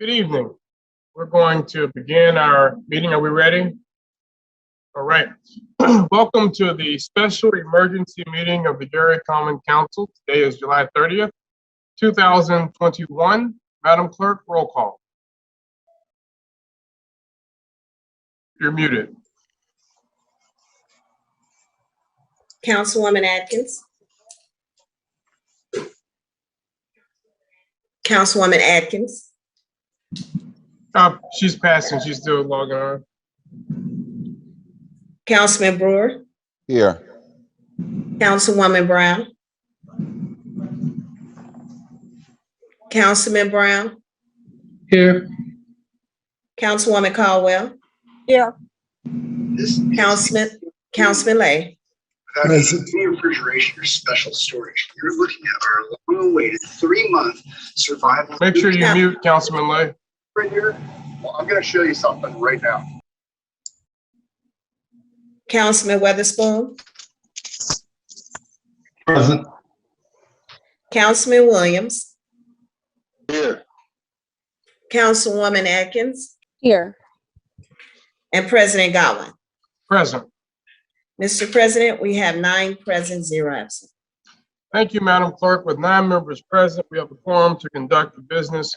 Good evening. We're going to begin our meeting. Are we ready? All right. Welcome to the special emergency meeting of the Gary Common Council. Today is July 30th, 2021. Madam Clerk, roll call. You're muted. Councilwoman Atkins. Councilwoman Atkins. She's passing. She's still logging on. Councilman Brewer. Here. Councilwoman Brown. Councilman Brown. Here. Councilwoman Caldwell. Here. Councilman Lay. Any refrigeration or special storage, you're looking at our long-awaited 3-month survival. Make sure you mute Councilman Lay. Right here. Well, I'm going to show you something right now. Councilman Weatherspoon. Present. Councilman Williams. Here. Councilwoman Atkins. Here. And President Godwin. Present. Mr. President, we have 9 present, 0 absent. Thank you, Madam Clerk. With 9 members present, we have a quorum to conduct the business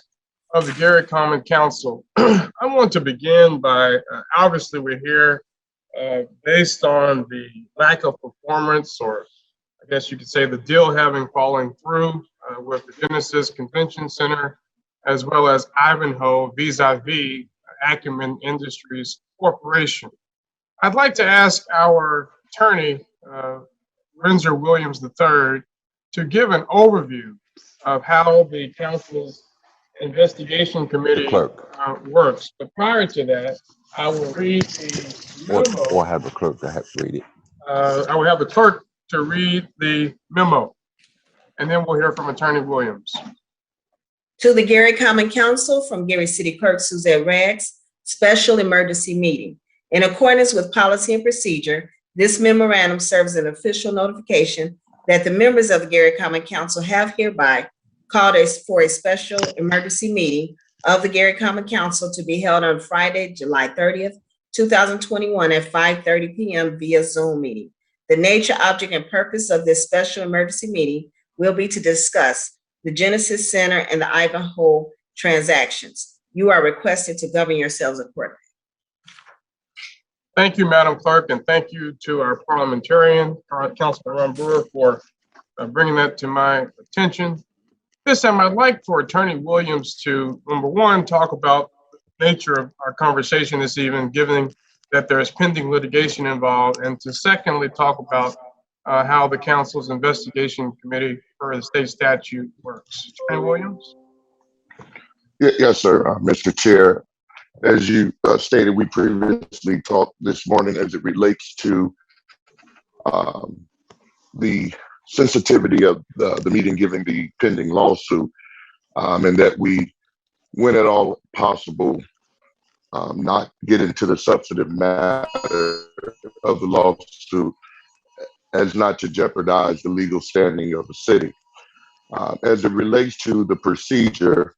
of the Gary Common Council. I want to begin by, obviously we're here based on the lack of performance, or I guess you could say the deal having fallen through with the Genesis Convention Center, as well as Ivanhoe vis-a-vis Acumen Industries Corporation. I'd like to ask our attorney, Renzer Williams III, to give an overview of how the council's investigation committee works. But prior to that, I will read the memo. Or have a clerk to read it. I will have the clerk to read the memo, and then we'll hear from Attorney Williams. To the Gary Common Council from Gary City Clerk Suzette Rags, special emergency meeting. In accordance with policy and procedure, this memorandum serves as an official notification that the members of the Gary Common Council have hereby called for a special emergency meeting of the Gary Common Council to be held on Friday, July 30th, 2021 at 5:30 p.m. via Zoom meeting. The nature, object, and purpose of this special emergency meeting will be to discuss the Genesis Center and the Ivanhoe transactions. You are requested to govern yourselves accordingly. Thank you, Madam Clerk, and thank you to our parliamentarian, Councilman Ron Brewer, for bringing that to my attention. This time, I'd like for Attorney Williams to, number one, talk about the nature of our conversation this evening, given that there is pending litigation involved, and to secondly, talk about how the council's investigation committee for the state statute works. Attorney Williams? Yes, sir, Mr. Chair. As you stated, we previously talked this morning as it relates to the sensitivity of the meeting given the pending lawsuit, and that we, when at all possible, not get into the substantive matter of the lawsuit as not to jeopardize the legal standing of the city. As it relates to the procedure,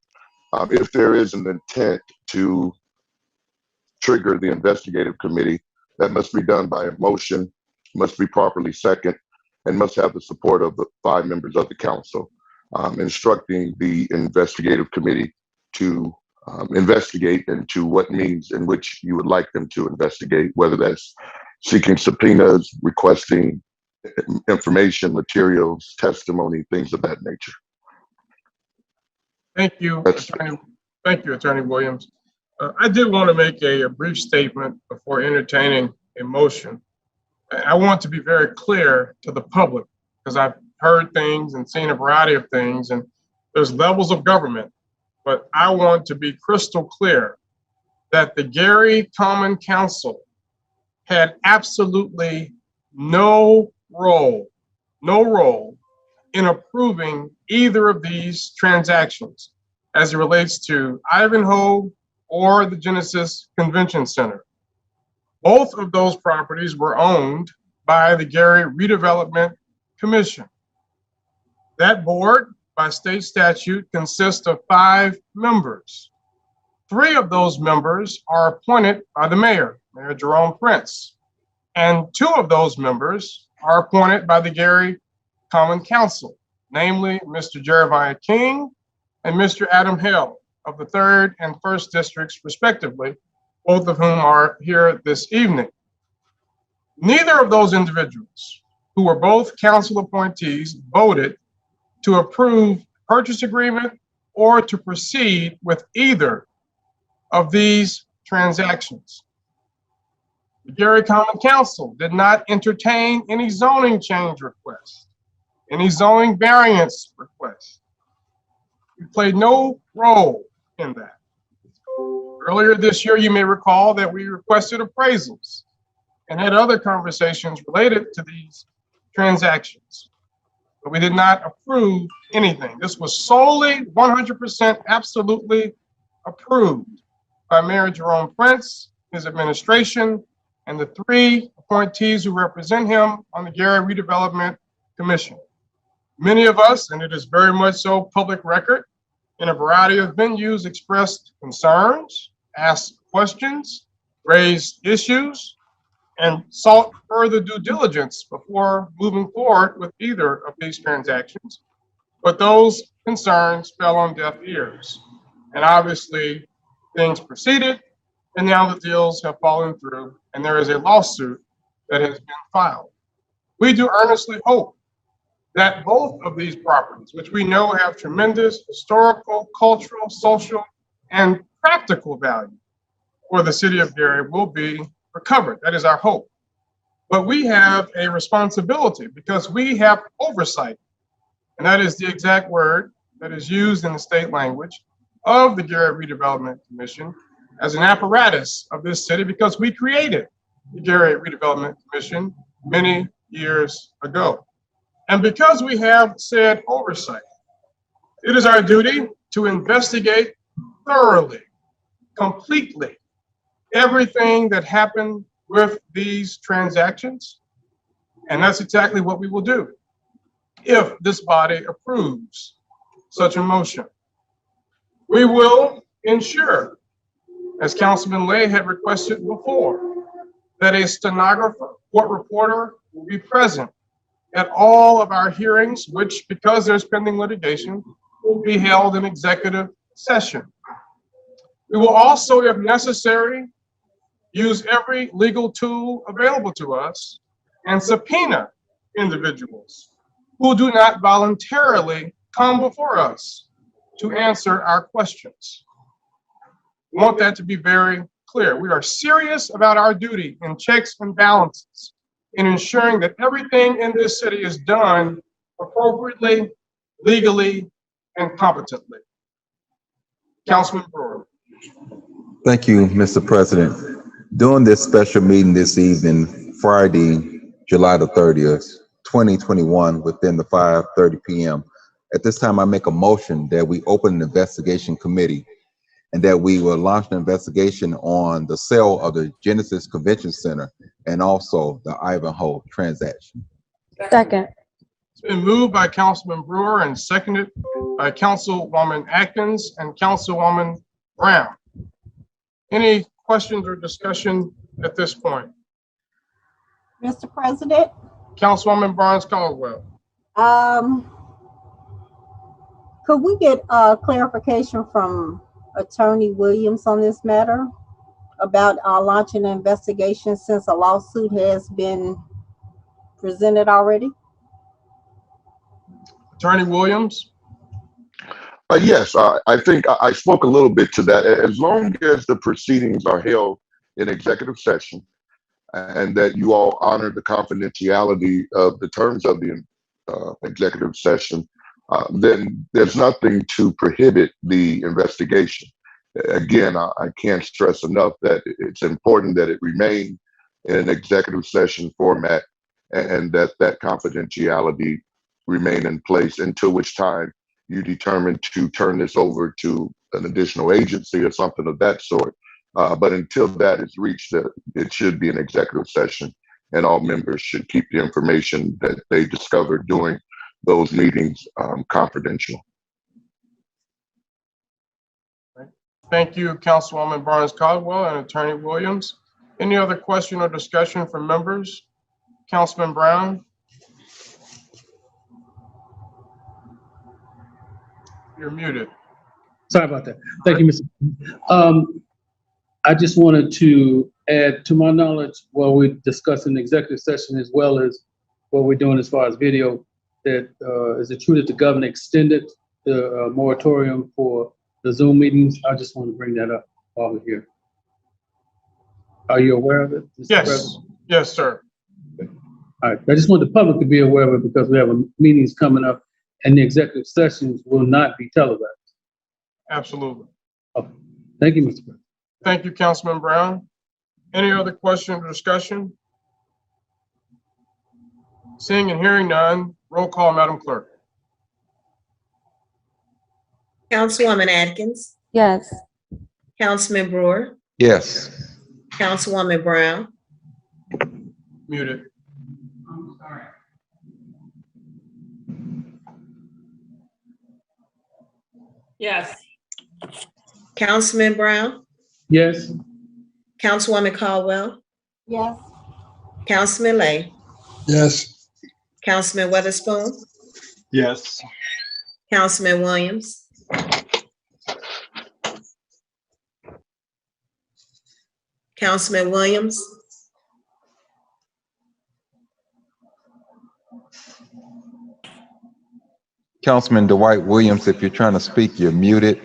if there is an intent to trigger the investigative committee, that must be done by a motion, must be properly second, and must have the support of the 5 members of the council, instructing the investigative committee to investigate into what means in which you would like them to investigate, whether that's seeking subpoenas, requesting information, materials, testimony, things of that nature. Thank you, Attorney Williams. I did want to make a brief statement before entertaining a motion. I want to be very clear to the public, because I've heard things and seen a variety of things, and there's levels of government, but I want to be crystal clear that the Gary Common Council had absolutely no role in approving either of these transactions as it relates to Ivanhoe or the Genesis Convention Center. Both of those properties were owned by the Gary Redevelopment Commission. That board, by state statute, consists of 5 members. 3 of those members are appointed by the mayor, Mayor Jerome Prince, and 2 of those members are appointed by the Gary Common Council, namely Mr. Jeremiah King and Mr. Adam Hale of the 3rd and 1st districts, respectively, both of whom are here this evening. Neither of those individuals, who were both council appointees, voted to approve the purchase agreement or to proceed with either of these transactions. The Gary Common Council did not entertain any zoning change requests, any zoning variance requests. We played no role in that. Earlier this year, you may recall that we requested appraisals and had other conversations related to these transactions, but we did not approve anything. This was solely 100% absolutely approved by Mayor Jerome Prince, his administration, and the 3 appointees who represent him on the Gary Redevelopment Commission. Many of us, and it is very much so public record, in a variety of venues expressed concerns, asked questions, raised issues, and sought further due diligence before moving forward with either of these transactions. But those concerns fell on deaf ears. And obviously, things proceeded, and now the deals have fallen through, and there is a lawsuit that has been filed. We do earnestly hope that both of these properties, which we know have tremendous historical, cultural, social, and practical value for the city of Gary, will be recovered. That is our hope. But we have a responsibility because we have oversight, and that is the exact word that is used in the state language of the Gary Redevelopment Commission as an apparatus of this city, because we created the Gary Redevelopment Commission many years ago. And because we have said oversight, it is our duty to investigate thoroughly, completely, everything that happened with these transactions. And that's exactly what we will do if this body approves such a motion. We will ensure, as Councilman Lay had requested before, that a stenographer, court reporter will be present at all of our hearings, which, because there's pending litigation, will be held in executive session. We will also, if necessary, use every legal tool available to us and subpoena individuals who do not voluntarily come before us to answer our questions. We want that to be very clear. We are serious about our duty in checks and balances in ensuring that everything in this city is done appropriately, legally, and competently. Councilman Brewer. Thank you, Mr. President. During this special meeting this evening, Friday, July the 30th, 2021, within the 5:30 p.m. At this time, I make a motion that we open an investigation committee and that we will launch an investigation on the sale of the Genesis Convention Center and also the Ivanhoe transaction. Second. It's been moved by Councilman Brewer and seconded by Councilwoman Atkins and Councilwoman Brown. Any questions or discussion at this point? Mr. President, Councilwoman Barnes Caldwell. could we get clarification from Attorney Williams on this matter about launching an investigation since a lawsuit has been presented already? Attorney Williams. Yes, I think I spoke a little bit to that. As long as the proceedings are held in executive session and that you all honor the confidentiality of the terms of the executive session, then there's nothing to prohibit the investigation. Again, I can't stress enough that it's important that it remain in an executive session format and that confidentiality remain in place, until which time you determine to turn this over to an additional agency or something of that sort. But until that is reached, it should be an executive session, and all members should keep the information that they discovered during those meetings confidential. Thank you, Councilwoman Barnes Caldwell and Attorney Williams. Any other question or discussion from members? Councilman Brown? You're muted. Sorry about that. Thank you, Mr. I just wanted to add to my knowledge while we discuss in the executive session as well as what we're doing as far as video, that is it true that the governor extended the moratorium for the Zoom meetings? I just want to bring that up while we're here. Are you aware of it, Mr. Yes, President? yes, sir. All right, I just want the public to be aware of it because we have meetings coming up and the executive sessions will not be televised. Absolutely. Thank you, Mr. President. Thank you, Councilman Brown. Any other question or discussion? Seeing and hearing none, roll call, Madam Clerk. Councilwoman Atkins, Yes. Councilman Brewer, Yes. Councilwoman Brown, Muted. Yes. Councilman Brown, Yes. Councilwoman Caldwell, Yes. Councilman Lay, Yes. Councilman Weatherspoon, Yes. Councilman Williams, Councilman Williams, Councilman Dwight Williams, if you're trying to speak, you're muted.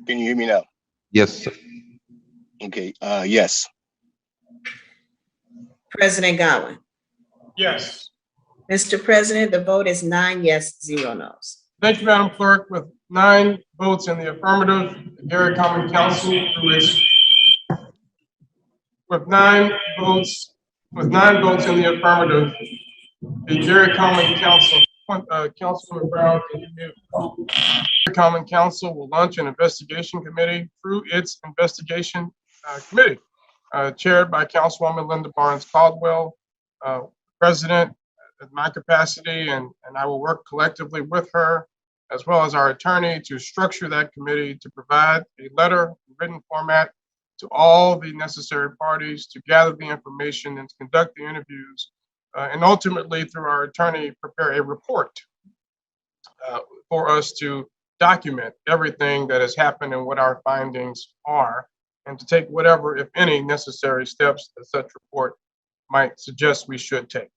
Can you hear me now? Yes, sir. Okay, yes. President Godwin. Yes. Mr. President, the vote is 9 yes, 0 no's. Thank you, Madam Clerk. With 9 votes in the affirmative, the Gary Common Council through its with nine votes in the affirmative, the Gary Common Council, Councilman Brown, can you mute? The Common Council will launch an investigation committee through its investigation committee, chaired by Councilwoman Linda Barnes Caldwell, President, in my capacity, and I will work collectively with her, as well as our attorney, to structure that committee to provide a letter, written format, to all the necessary parties to gather the information and to conduct the interviews, and ultimately, through our attorney, prepare a report for us to document everything that has happened and what our findings are, and to take whatever, if any, necessary steps that such report might suggest we should take.